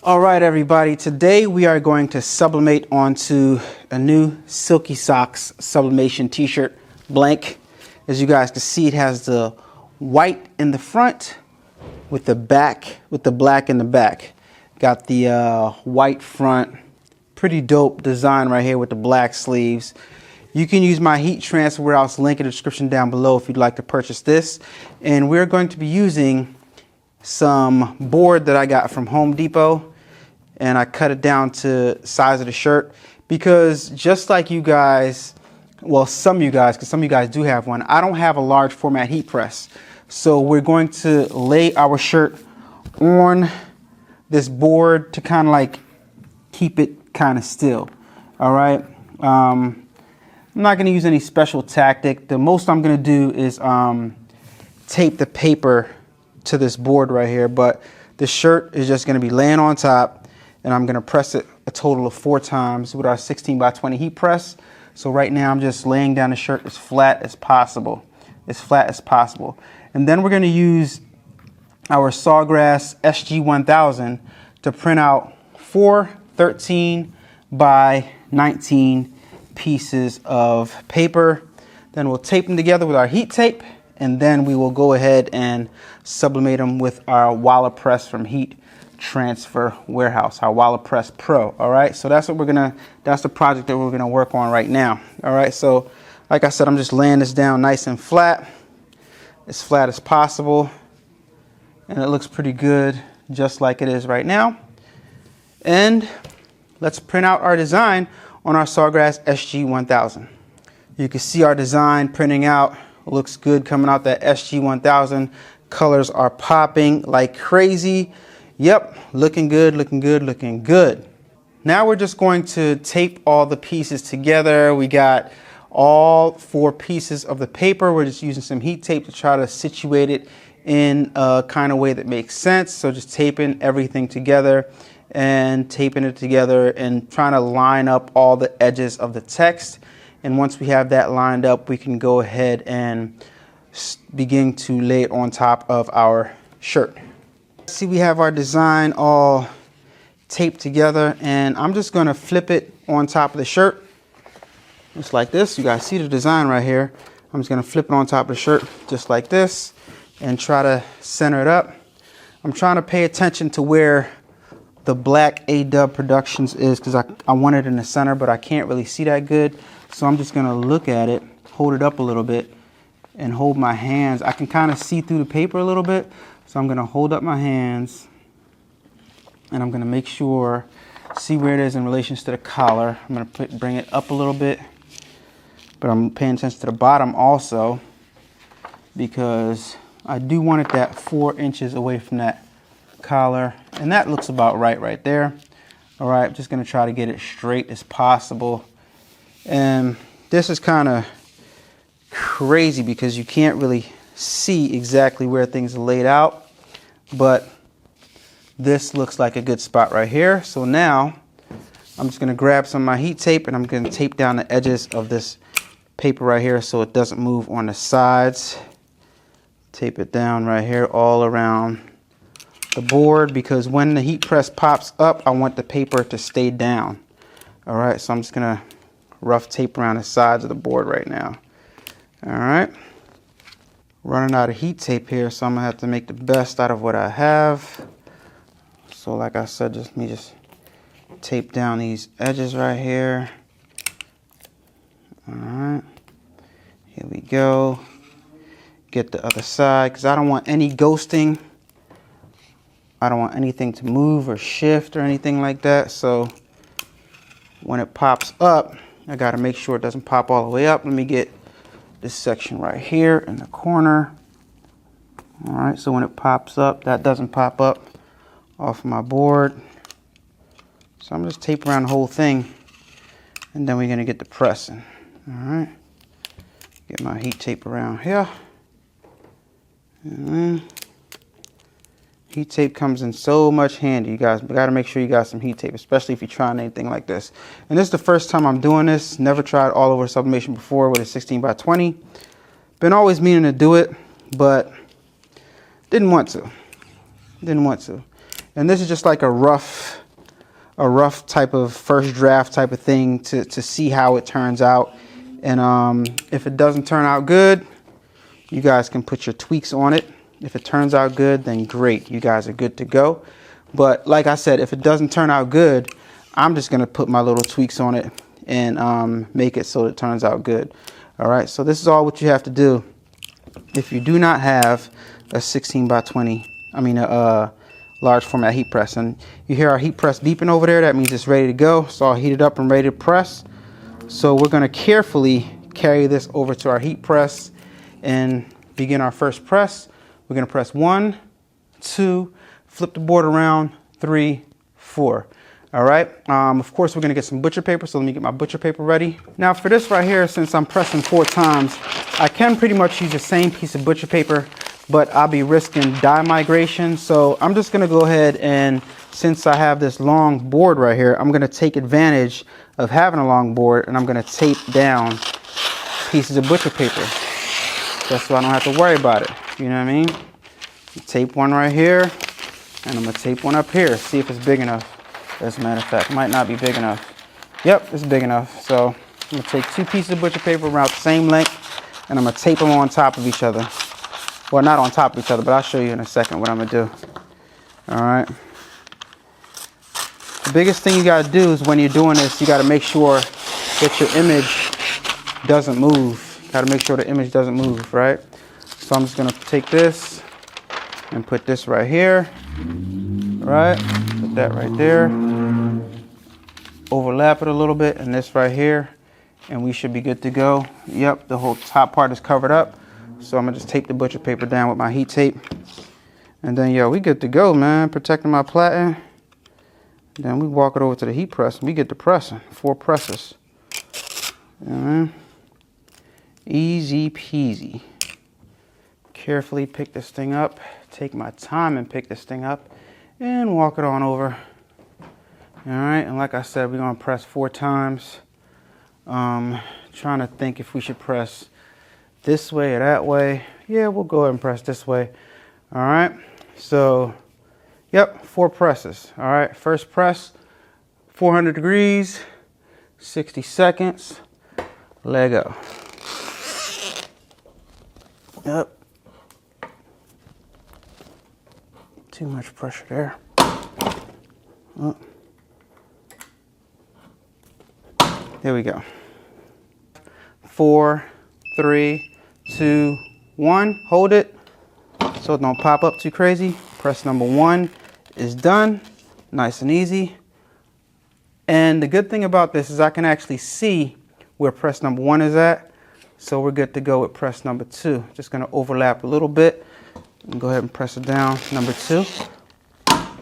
All right, everybody. Today we are going to sublimate onto a new Silky Sox Sublimation t-shirt, blank. As you guys can see, it has the white in the front with the black in the back. Got the white front, pretty dope design right here with the black sleeves. You can use my heat transfer warehouse link in the description down below if you'd like to purchase this. And we're going to be using some board that I got from Home Depot, and I cut it down to size of the shirt because just like you guys, well, some of you guys, because some of you guys do have one, I don't have a large format heat press. So we're going to lay our shirt on this board to kind of like keep it kind of still. All right. I'm not going to use any special tactic. The most I'm going to do is tape the paper to this board right here, but the shirt is just going to be laying on top, and I'm going to press it a total of 4 times with our 16x20 heat press. So right now I'm just laying down the shirt as flat as possible, and then we're going to use our Sawgrass SG-1000 to print out 4 13 by 19 pieces of paper. Then we'll tape them together with our heat tape, and then we will go ahead and sublimate them with our Walla press from Heat Transfer Warehouse, our Walla Press Pro. All right, so that's the project that we're gonna work on right now. All right, so like I said, I'm just laying this down nice and flat as possible, and it looks pretty good just like it is right now. And let's print out our design on our Sawgrass SG-1000. You can see our design printing out. It looks good coming out that SG-1000. Colors are popping like crazy. Yep, looking good, looking good, looking good. Now we're just going to tape all the pieces together. We got all 4 pieces of the paper. We're just using some heat tape to try to situate it in a kind of way that makes sense. So just taping everything together and taping it together and trying to line up all the edges of the text. And once we have that lined up, we can go ahead and begin to lay it on top of our shirt. See, we have our design all taped together, and I'm just going to flip it on top of the shirt just like this. You guys see the design right here. I'm just going to flip it on top of the shirt just like this and try to center it up. I'm trying to pay attention to where the black A-Dubb Productions is because I want it in the center, but I can't really see that good. So I'm just going to look at it, hold it up a little bit, and hold my hands. I can kind of see through the paper a little bit. So I'm going to hold up my hands, and I'm going to make sure, see where it is in relation to the collar. I'm going to bring it up a little bit, but I'm paying attention to the bottom also because I do want it that 4 inches away from that collar, and that looks about right there. All right, I'm just going to try to get it straight as possible. And this is kind of crazy because you can't really see exactly where things are laid out, but this looks like a good spot right here. So now I'm just going to grab some of my heat tape, and I'm going to tape down the edges of this paper right here so it doesn't move on the sides. Tape it down right here all around the board because when the heat press pops up, I want the paper to stay down. All right, so I'm just going to rough tape around the sides of the board right now. All right, running out of heat tape here, so I'm gonna have to make the best out of what I have. So like I said, just tape down these edges right here. All right, here we go. Get the other side because I don't want any ghosting. I don't want anything to move or shift or anything like that. So when it pops up, I got to make sure it doesn't pop all the way up. Let me get this section right here in the corner. All right, so when it pops up, that doesn't pop up off my board. So I'm just taping around the whole thing, and then we're gonna get the pressing. All right, get my heat tape around here. And then heat tape comes in so much handy. You guys got to make sure you got some heat tape, especially if you're trying anything like this. And this is the first time I'm doing this. Never tried all over sublimation before with a 16x20. Been always meaning to do it, but didn't want to. And this is just like a rough type of first draft type of thing to see how it turns out. And if it doesn't turn out good, you guys can put your tweaks on it. If it turns out good, then great, you guys are good to go. But like I said, if it doesn't turn out good, I'm just gonna put my little tweaks on it and make it so it turns out good. All right, so this is all what you have to do. If you do not have a 16 by 20, a large format heat press, and you hear our heat press beeping over there, that means it's ready to go. It's all heated up and ready to press. So we're gonna carefully carry this over to our heat press and begin our first press. We're gonna press 1, 2, flip the board around, 3, 4. All right, of course we're gonna get some butcher paper, so let me get my butcher paper ready. Now for this right here, since I'm pressing 4 times, I can pretty much use the same piece of butcher paper, but I'll be risking dye migration. So I'm just gonna go ahead and, since I have this long board right here, I'm gonna take advantage of having a long board, and I'm gonna tape down pieces of butcher paper, just so I don't have to worry about it. You know what I mean? Tape one right here, and I'm gonna tape one up here, see if it's big enough. As a matter of fact, might not be big enough. Yep, it's big enough. So I'm gonna take 2 pieces of butcher paper around the same length, and I'm gonna tape them on top of each other. Well, not on top of each other, but I'll show you in a second what I'm gonna do. All right. The biggest thing you gotta do is when you're doing this, you gotta make sure that your image doesn't move. You gotta make sure the image doesn't move, right? So I'm just gonna take this and put this right here, right? Put that right there. Overlap it a little bit, and this right here, and we should be good to go. Yep, the whole top part is covered up. So I'm gonna just tape the butcher paper down with my heat tape. And then, yo, we good to go, man. Protecting my platen. Then we walk it over to the heat press, and we get to pressing. 4 presses. Yeah, man. Easy peasy. Carefully pick this thing up. Take my time and pick this thing up, and walk it on over. All right, and like I said, we're gonna press 4 times. Trying to think if we should press this way or that way. Yeah, we'll go ahead and press this way. All right, so, yep, 4 presses. All right, first press, 400 degrees, 60 seconds, let go. Yep. Too much pressure there. Oh. There we go. 4, 3, 2, 1. Hold it so it don't pop up too crazy. Press number 1 is done. Nice and easy. And the good thing about this is I can actually see where press number 1 is at. So we're good to go with press number 2. Just gonna overlap a little bit and go ahead and press it down. Number 2.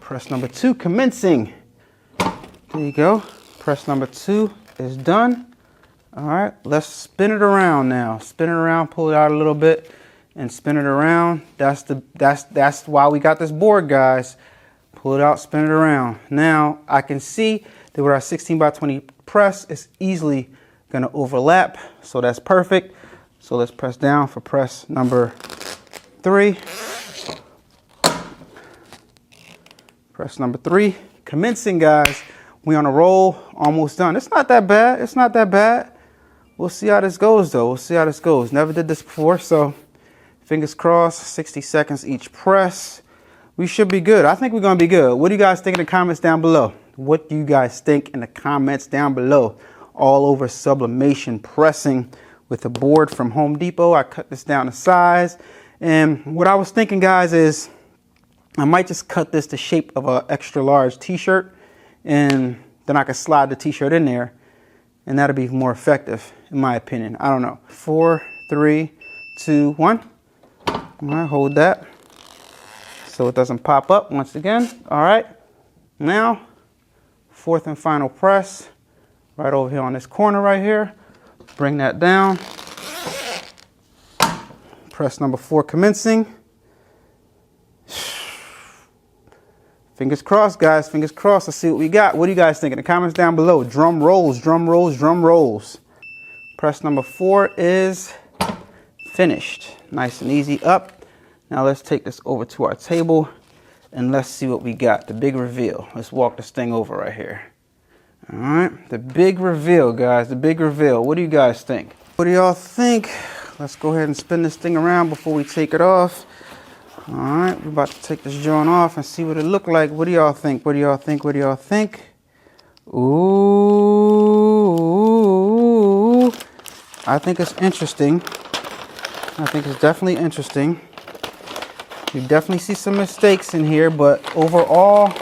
Press number 2 commencing. There you go. Press number 2 is done. All right, let's spin it around now. Spin it around, pull it out a little bit, and spin it around. That's why we got this board, guys. Pull it out, spin it around. Now I can see that with our 16 by 20 press, it's easily gonna overlap, so that's perfect. So let's press down for press number 3. Press number 3, commencing, guys. We on a roll, almost done. It's not that bad, it's not that bad. We'll see how this goes though, we'll see how this goes. Never did this before, so fingers crossed, 60 seconds each press. We should be good, I think we're gonna be good. What do you guys think in the comments down below? What do you guys think in the comments down below? All over sublimation pressing with a board from Home Depot. I cut this down to size. And what I was thinking, guys, is I might just cut this the shape of an extra large t-shirt, and then I can slide the t-shirt in there, and that'll be more effective, in my opinion. I don't know. 4, 3, 2, 1. All right, hold that so it doesn't pop up once again. All right, now 4th and final press right over here on this corner right here. Bring that down. Press number 4 commencing. Fingers crossed, guys, fingers crossed. Let's see what we got. What do you guys think in the comments down below? Drum rolls, drum rolls, drum rolls. Press number 4 is finished. Nice and easy up. Now let's take this over to our table and let's see what we got. The big reveal. Let's walk this thing over right here. All right, the big reveal, guys, the big reveal. What do you guys think? What do y'all think? Let's go ahead and spin this thing around before we take it off. All right, we're about to take this joint off and see what it looked like. What do y'all think? What do y'all think? What do y'all think? Ooh, I think it's interesting. I think it's definitely interesting. You definitely see some mistakes in here, but overall,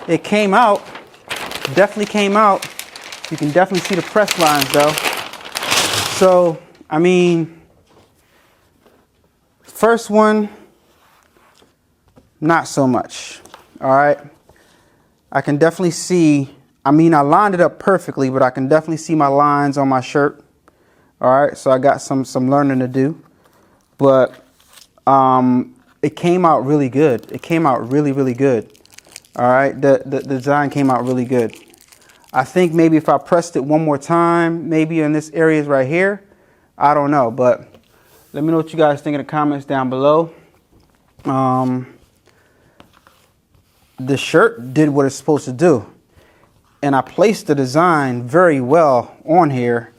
it came out. Definitely came out. You can definitely see the press lines though. So, I mean, first one, not so much. All right. I can definitely see, I mean, I lined it up perfectly, but I can definitely see my lines on my shirt. All right. So I got some learning to do, but it came out really good. It came out really, really good. All right. The design came out really good. I think maybe if I pressed it one more time, maybe in this area right here, I don't know, but let me know what you guys think in the comments down below. The shirt did what it's supposed to do, and I placed the design very well on here.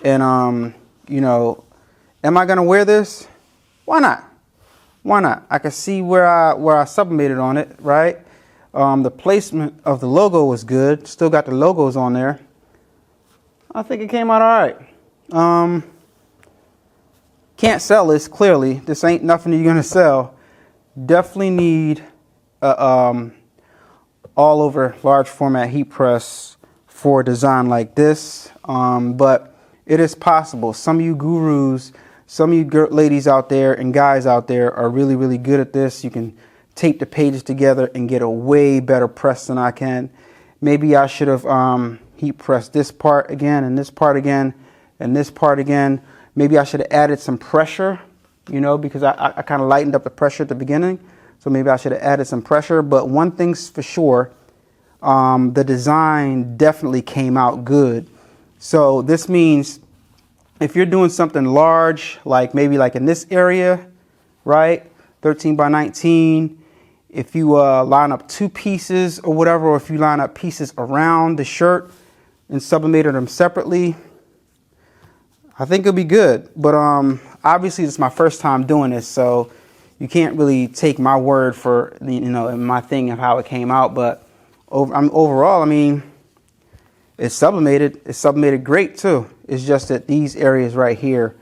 And you know, am I gonna wear this? Why not? Why not? I can see where I sublimated on it, right? The placement of the logo was good. Still got the logos on there. I think it came out all right. Can't sell this, clearly. This ain't nothing you're gonna sell. Definitely need all over large format heat press for a design like this. But it is possible. Some of you gurus, some of you ladies out there and guys out there are really, really good at this. You can tape the pages together and get a way better press than I can. Maybe I should have heat pressed this part again and this part again and this part again. Maybe I should have added some pressure, you know, because I kind of lightened up the pressure at the beginning. So maybe I should have added some pressure. But one thing's for sure, the design definitely came out good. So this means if you're doing something large, like maybe like in this area, right, 13 by 19, if you line up two pieces or whatever, or if you line up pieces around the shirt and sublimated them separately, I think it'll be good. But obviously it's my first time doing this, so you can't really take my word for, you know, my thing of how it came out. But overall, I mean, it's sublimated. It's sublimated great too. It's just that these areas right here,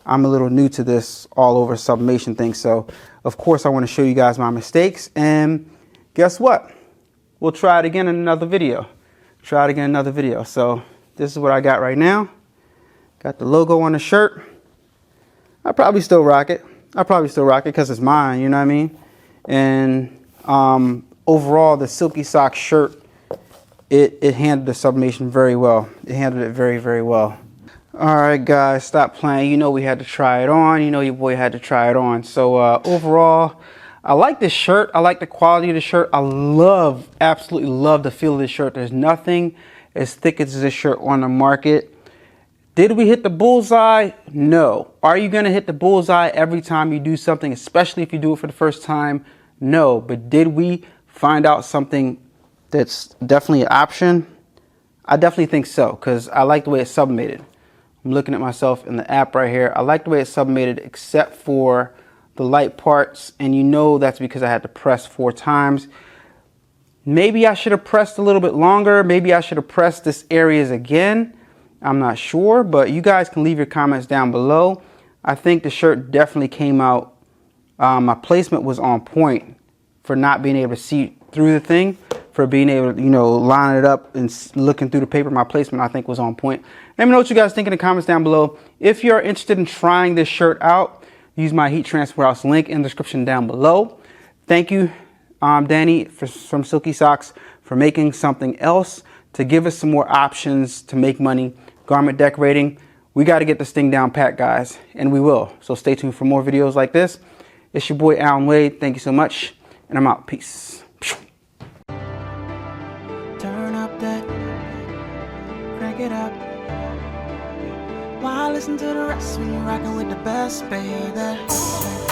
I'm a little new to this all over sublimation thing. So of course I want to show you guys my mistakes, and guess what? We'll try it again in another video. Try it again in another video. So this is what I got right now. Got the logo on the shirt. I probably still rock it. I probably still rock it because it's mine, you know what I mean? And overall, the Silky Sox shirt, it handled the sublimation very well. It handled it very, very well. All right, guys, stop playing. You know we had to try it on. You know your boy had to try it on. So overall, I like this shirt. I like the quality of the shirt. I love, absolutely love the feel of this shirt. There's nothing as thick as this shirt on the market. Did we hit the bullseye? No. Are you going to hit the bullseye every time you do something, especially if you do it for the first time? No. But did we find out something that's definitely an option? I definitely think so, because I like the way it's sublimated. I'm looking at myself in the app right here. I like the way it's sublimated except for the light parts, and you know that's because I had to press 4 times. Maybe I should have pressed a little bit longer. Maybe I should have pressed this areas again. I'm not sure, but you guys can leave your comments down below. I think the shirt definitely came out. My placement was on point for not being able to see through the thing, for being able to, you know, line it up and looking through the paper. My placement, I think, was on point. Let me know what you guys think in the comments down below. If you're interested in trying this shirt out, use my heat transfer house link in the description down below. Thank you, Danny from Silky Sox, for making something else to give us some more options to make money. Garment decorating. We got to get this thing down pat, guys, and we will. So stay tuned for more videos like this. It's your boy Alan Wade. Thank you so much, and I'm out. Peace. Turn up that, crank it up while it's listen to the rest when you're rocking with the best, baby.